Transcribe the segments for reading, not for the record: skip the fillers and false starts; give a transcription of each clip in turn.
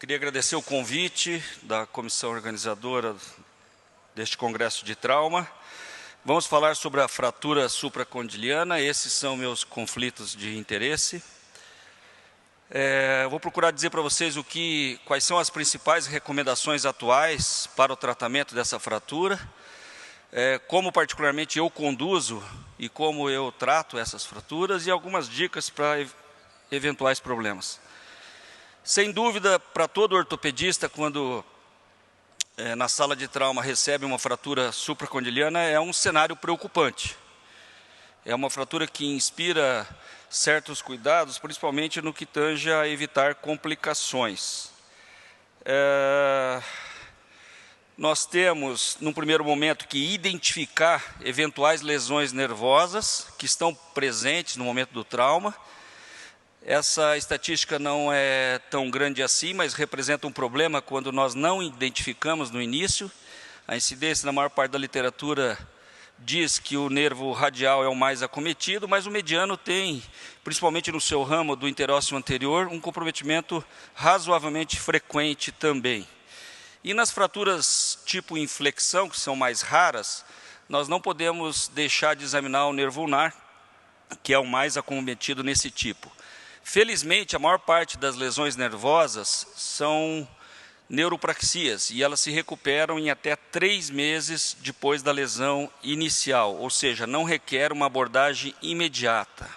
Queria agradecer o convite da comissão organizadora deste Congresso de Trauma. Vamos falar sobre a fratura supracondiliana. Esses são meus conflitos de interesse. Vou procurar dizer para vocês quais são as principais recomendações atuais para o tratamento dessa fratura, como particularmente eu conduzo e como eu trato essas fraturas e algumas dicas para eventuais problemas. Sem dúvida, para todo ortopedista, quando na sala de trauma recebe uma fratura supracondiliana, é um cenário preocupante. É uma fratura que inspira certos cuidados, principalmente no que tange a evitar complicações. Nós temos, num primeiro momento, que identificar eventuais lesões nervosas que estão presentes no momento do trauma. Essa estatística não é tão grande assim, mas representa um problema quando nós não identificamos no início. A incidência, na maior parte da literatura, diz que o nervo radial é o mais acometido, mas o mediano tem, principalmente no seu ramo do interósseo anterior, um comprometimento razoavelmente frequente também. E nas fraturas tipo inflexão, que são mais raras, nós não podemos deixar de examinar o nervo ulnar, que é o mais acometido nesse tipo. Felizmente, a maior parte das lesões nervosas são neuropraxias e elas se recuperam em até 3 meses depois da lesão inicial, ou seja, não requer uma abordagem imediata.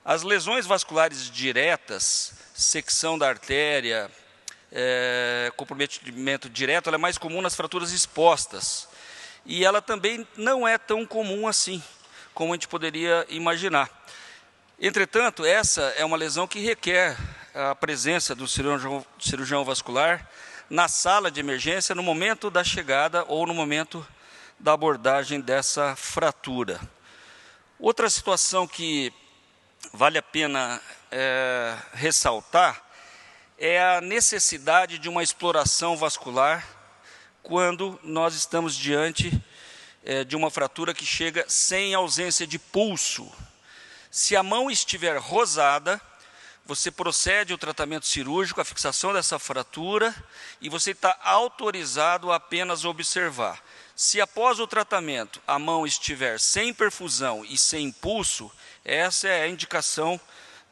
As lesões vasculares diretas, secção da artéria, comprometimento direto, ela é mais comum nas fraturas expostas e ela também não é tão comum assim, como a gente poderia imaginar. Entretanto, essa é uma lesão que requer a presença do cirurgião vascular na sala de emergência no momento da chegada ou no momento da abordagem dessa fratura. Outra situação que vale a pena ressaltar é a necessidade de uma exploração vascular quando nós estamos diante de uma fratura que chega sem ausência de pulso. Se a mão estiver rosada, você procede ao tratamento cirúrgico, a fixação dessa fratura, e você está autorizado a apenas observar. Se após o tratamento a mão estiver sem perfusão e sem pulso, essa é a indicação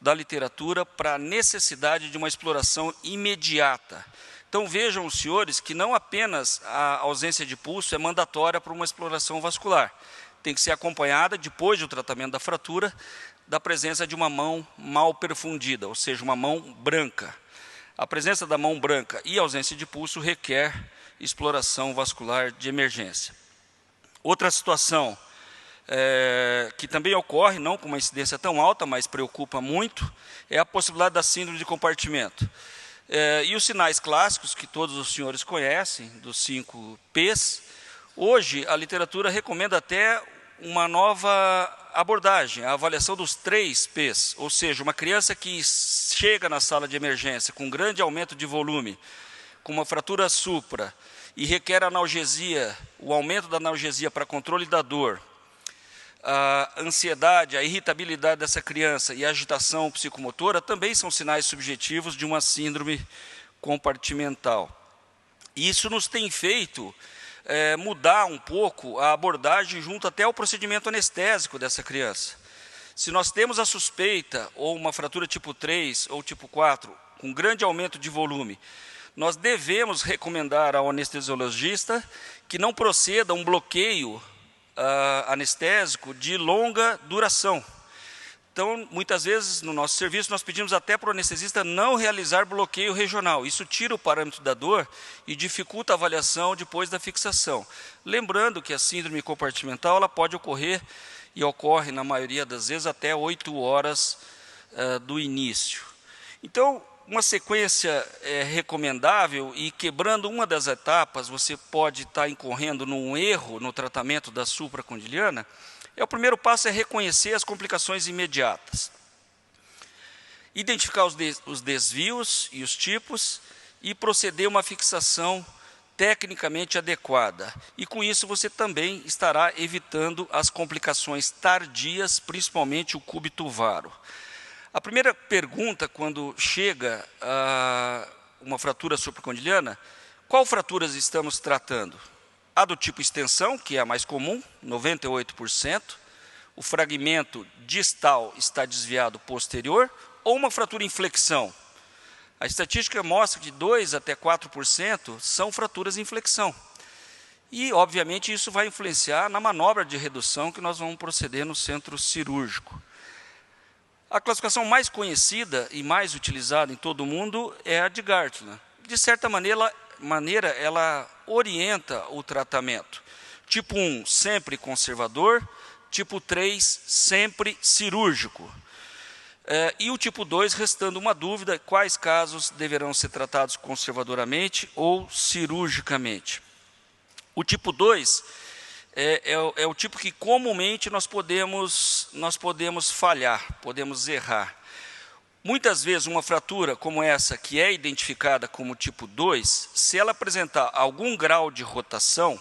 da literatura para a necessidade de uma exploração imediata. Então vejam os senhores que não apenas a ausência de pulso é mandatória para uma exploração vascular. Tem que ser acompanhada, depois do tratamento da fratura, da presença de uma mão mal perfundida, ou seja, uma mão branca. A presença da mão branca e ausência de pulso requer exploração vascular de emergência. Outra situação que também ocorre, não com uma incidência tão alta, mas preocupa muito, é a possibilidade da síndrome de compartimento. E os sinais clássicos, que todos os senhores conhecem, dos 5 Ps, hoje a literatura recomenda até uma nova abordagem, a avaliação dos 3 Ps, ou seja, uma criança que chega na sala de emergência com grande aumento de volume, com uma fratura supra e requer analgesia, o aumento da analgesia para controle da dor, a ansiedade, a irritabilidade dessa criança e a agitação psicomotora também são sinais subjetivos de uma síndrome compartimental. Isso nos tem feito mudar um pouco a abordagem junto até ao procedimento anestésico dessa criança. Se nós temos a suspeita ou uma fratura tipo 3 ou tipo 4, com grande aumento de volume, nós devemos recomendar ao anestesiologista que não proceda a um bloqueio anestésico de longa duração. Então, muitas vezes, no nosso serviço, nós pedimos até para o anestesista não realizar bloqueio regional. Isso tira o parâmetro da dor e dificulta a avaliação depois da fixação. Lembrando que a síndrome compartimental ela pode ocorrer, e ocorre na maioria das vezes, até 8 horas do início. Então, uma sequência recomendável e quebrando uma das etapas, você pode estar incorrendo num erro no tratamento da supracondiliana. O primeiro passo é reconhecer as complicações imediatas. Identificar os desvios e os tipos e proceder a uma fixação tecnicamente adequada. E com isso você também estará evitando as complicações tardias, principalmente o cúbito varo. A primeira pergunta, quando chega uma fratura supracondiliana, qual fraturas estamos tratando? A do tipo extensão, que é a mais comum, 98%, o fragmento distal está desviado posterior, ou uma fratura em flexão. A estatística mostra que de 2 até 4% são fraturas em flexão. E, obviamente, isso vai influenciar na manobra de redução que nós vamos proceder no centro cirúrgico. A classificação mais conhecida e mais utilizada em todo o mundo é a de Gartland. De certa maneira, ela orienta o tratamento. Tipo 1, sempre conservador. Tipo 3, sempre cirúrgico. E o tipo 2, restando uma dúvida, quais casos deverão ser tratados conservadoramente ou cirurgicamente. O tipo 2 é o tipo que comumente nós podemos falhar, podemos errar. Muitas vezes uma fratura como essa, que é identificada como tipo 2, se ela apresentar algum grau de rotação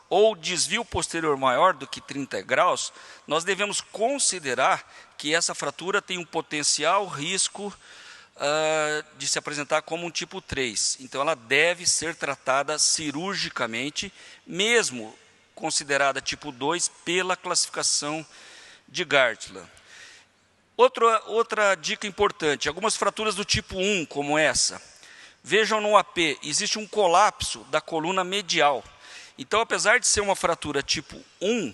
ou desvio posterior maior do que 30 graus, nós devemos considerar que essa fratura tem um potencial risco de se apresentar como um tipo 3. Então, ela deve ser tratada cirurgicamente, mesmo considerada tipo 2 pela classificação de Gartland. Outra dica importante, algumas fraturas do tipo 1, como essa. Vejam no AP, existe um colapso da coluna medial. Então, apesar de ser uma fratura tipo 1,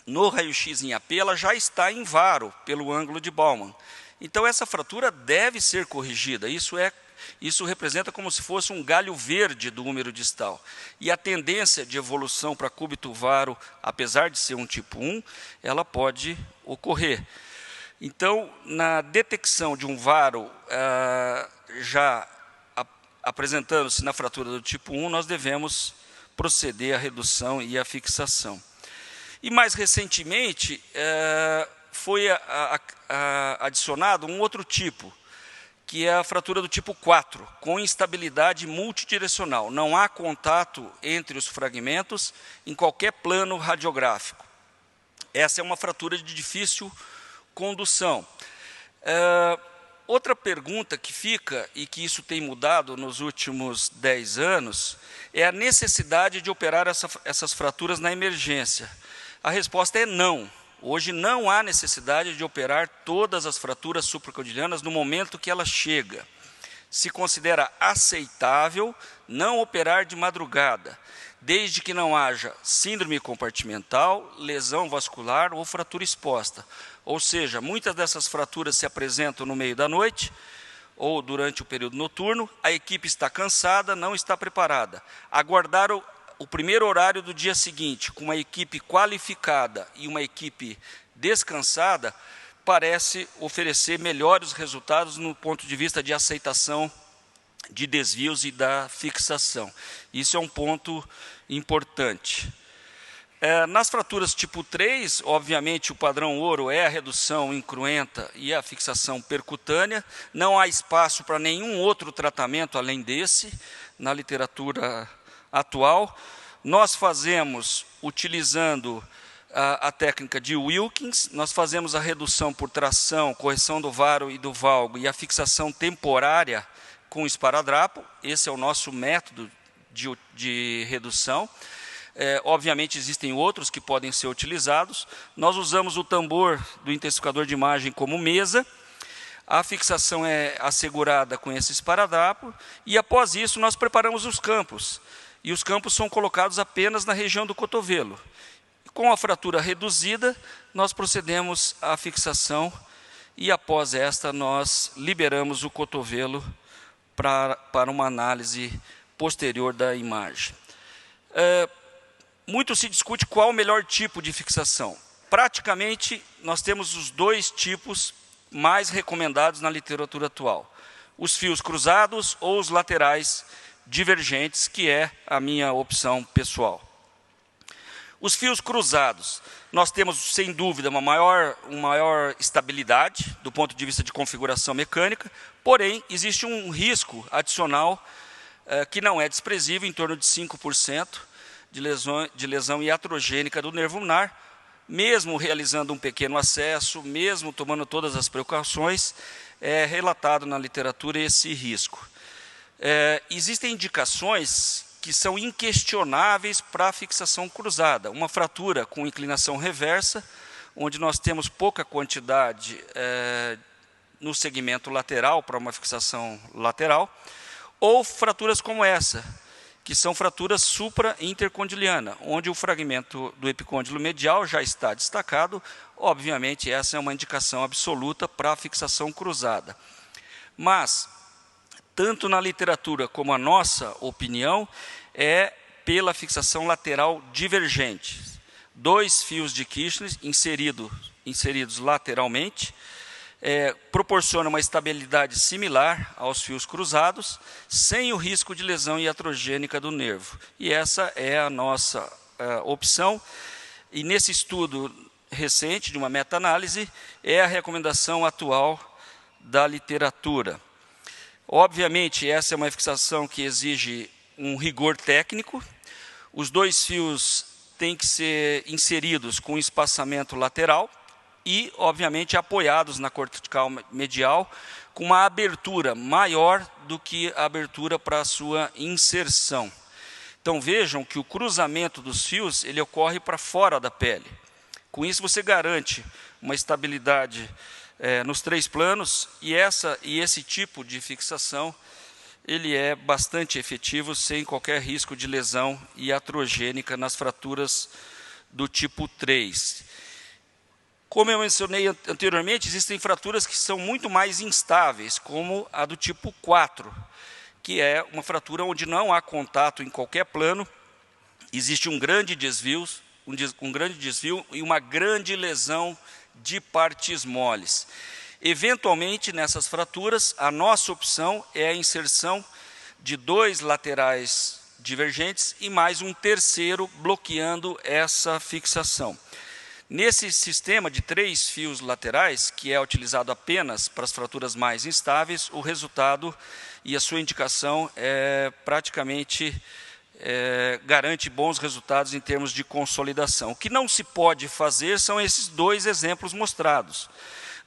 no raio-x em AP, ela já está em varo pelo ângulo de Baumann. Então, essa fratura deve ser corrigida. Isso representa como se fosse um galho verde do húmero distal. E a tendência de evolução para cúbito varo, apesar de ser um tipo 1, ela pode ocorrer. Então, na detecção de um varo já apresentando-se na fratura do tipo 1, nós devemos proceder à redução e à fixação. E mais recentemente, foi adicionado um outro tipo, que é a fratura do tipo 4, com instabilidade multidirecional. Não há contato entre os fragmentos em qualquer plano radiográfico. Essa é uma fratura de difícil condução. Outra pergunta que fica, e que isso tem mudado nos últimos 10 anos, é a necessidade de operar essas fraturas na emergência. A resposta é não. Hoje não há necessidade de operar todas as fraturas supracondilianas no momento que ela chega. Se considera aceitável não operar de madrugada, desde que não haja síndrome compartimental, lesão vascular ou fratura exposta. Ou seja, muitas dessas fraturas se apresentam no meio da noite ou durante o período noturno, a equipe está cansada, não está preparada. Aguardar o primeiro horário do dia seguinte, com uma equipe qualificada e uma equipe descansada, parece oferecer melhores resultados no ponto de vista de aceitação de desvios e da fixação. Isso é um ponto importante. Nas fraturas tipo 3, obviamente, o padrão ouro é a redução incruenta e a fixação percutânea. Não há espaço para nenhum outro tratamento além desse, na literatura atual. Nós fazemos, utilizando a técnica de Wilkins, nós fazemos a redução por tração, correção do varo e do valgo e a fixação temporária com esparadrapo. Esse é o nosso método de redução. Obviamente, existem outros que podem ser utilizados. Nós usamos o tambor do intensificador de imagem como mesa. A fixação é assegurada com esse esparadrapo. E, após isso, nós preparamos os campos. E os campos são colocados apenas na região do cotovelo. Com a fratura reduzida, nós procedemos à fixação. E, após esta, nós liberamos o cotovelo para uma análise posterior da imagem. Muito se discute qual o melhor tipo de fixação. Praticamente, nós temos os dois tipos mais recomendados na literatura atual. Os fios cruzados ou os laterais divergentes, que é a minha opção pessoal. Os fios cruzados, nós temos, sem dúvida, uma maior estabilidade do ponto de vista de configuração mecânica, porém, existe um risco adicional que não é desprezível, em torno de 5%, de lesão iatrogênica do nervo ulnar, mesmo realizando um pequeno acesso, mesmo tomando todas as precauções, é relatado na literatura esse risco. existem indicações que são inquestionáveis para a fixação cruzada. Uma fratura com inclinação reversa, onde nós temos pouca quantidade no segmento lateral para uma fixação lateral, ou fraturas como essa, que são fraturas supra-intercondiliana, onde o fragmento do epicôndilo medial já está destacado. Obviamente, essa é uma indicação absoluta para a fixação cruzada. Mas, tanto na literatura como a nossa opinião, é pela fixação lateral divergente. 2 fios de Kirchner inseridos lateralmente, proporciona uma estabilidade similar aos fios cruzados, sem o risco de lesão iatrogênica do nervo. E essa é a nossa opção. E nesse estudo recente, de uma meta-análise, é a recomendação atual da literatura. Obviamente, essa é uma fixação que exige um rigor técnico. Os 2 fios têm que ser inseridos com espaçamento lateral e, obviamente, apoiados na cortical medial, com uma abertura maior do que a abertura para a sua inserção. Então, vejam que o cruzamento dos fios ele ocorre para fora da pele. Com isso, você garante uma estabilidade nos 3 planos, e esse tipo de fixação ele é bastante efetivo, sem qualquer risco de lesão iatrogênica nas fraturas do tipo 3. Como eu mencionei anteriormente, existem fraturas que são muito mais instáveis, como a do tipo 4, que é uma fratura onde não há contato em qualquer plano, existe um grande desvio e uma grande lesão de partes moles. Eventualmente, nessas fraturas, a nossa opção é a inserção de 2 laterais divergentes e mais um terceiro bloqueando essa fixação. Nesse sistema de 3 fios laterais, que é utilizado apenas para as fraturas mais instáveis, o resultado e a sua indicação praticamente garante bons resultados em termos de consolidação. O que não se pode fazer são esses 2 exemplos mostrados.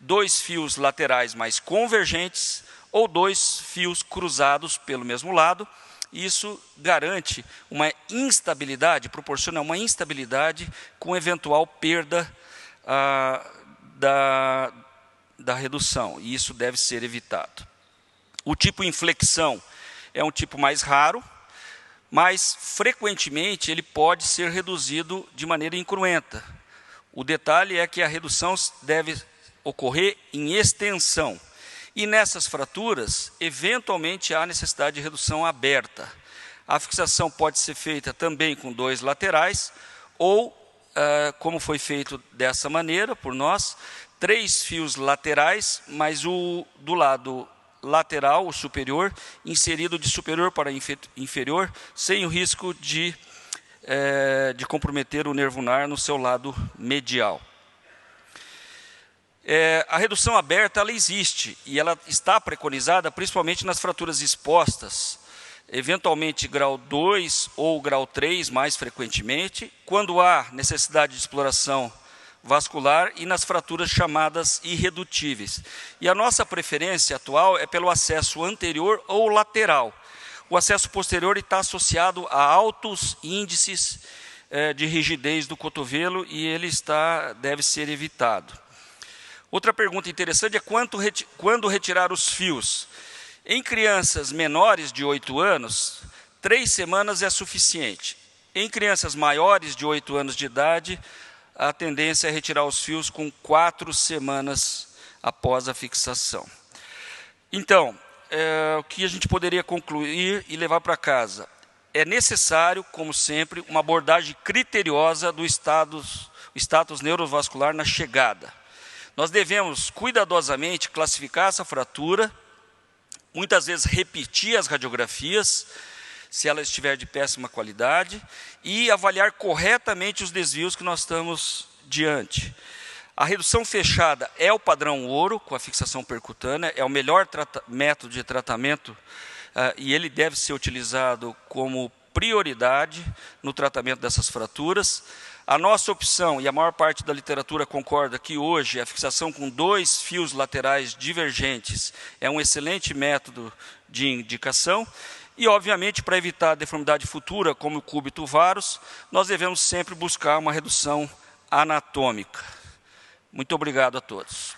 2 fios laterais mais convergentes ou 2 fios cruzados pelo mesmo lado. Isso garante uma instabilidade, proporciona uma instabilidade com eventual perda da redução, e isso deve ser evitado. O tipo inflexão é um tipo mais raro, mas frequentemente ele pode ser reduzido de maneira incruenta. O detalhe é que a redução deve ocorrer em extensão. E nessas fraturas, eventualmente há necessidade de redução aberta. A fixação pode ser feita também com 2 laterais, ou, como foi feito dessa maneira por nós, 3 fios laterais, mas o do lado lateral, o superior, inserido de superior para inferior, sem o risco de comprometer o nervo ulnar no seu lado medial. A redução aberta ela existe e ela está preconizada principalmente nas fraturas expostas, eventualmente grau 2 ou grau 3 mais frequentemente, quando há necessidade de exploração vascular e nas fraturas chamadas irredutíveis. E a nossa preferência atual é pelo acesso anterior ou lateral. O acesso posterior está associado a altos índices de rigidez do cotovelo e ele deve ser evitado. Outra pergunta interessante é quando retirar os fios. Em crianças menores de 8 anos, 3 semanas é suficiente. Em crianças maiores de 8 anos de idade, a tendência é retirar os fios com 4 semanas após a fixação. Então, o que a gente poderia concluir e levar para casa? É necessário, como sempre, uma abordagem criteriosa do status neurovascular na chegada. Nós devemos cuidadosamente classificar essa fratura, muitas vezes repetir as radiografias, se ela estiver de péssima qualidade, e avaliar corretamente os desvios que nós estamos diante. A redução fechada é o padrão ouro, com a fixação percutânea, é o melhor método de tratamento, e ele deve ser utilizado como prioridade no tratamento dessas fraturas. A nossa opção, e a maior parte da literatura concorda que hoje a fixação com 2 fios laterais divergentes é um excelente método de indicação. E, obviamente, para evitar a deformidade futura, como o cúbito varus, nós devemos sempre buscar uma redução anatômica. Muito obrigado a todos.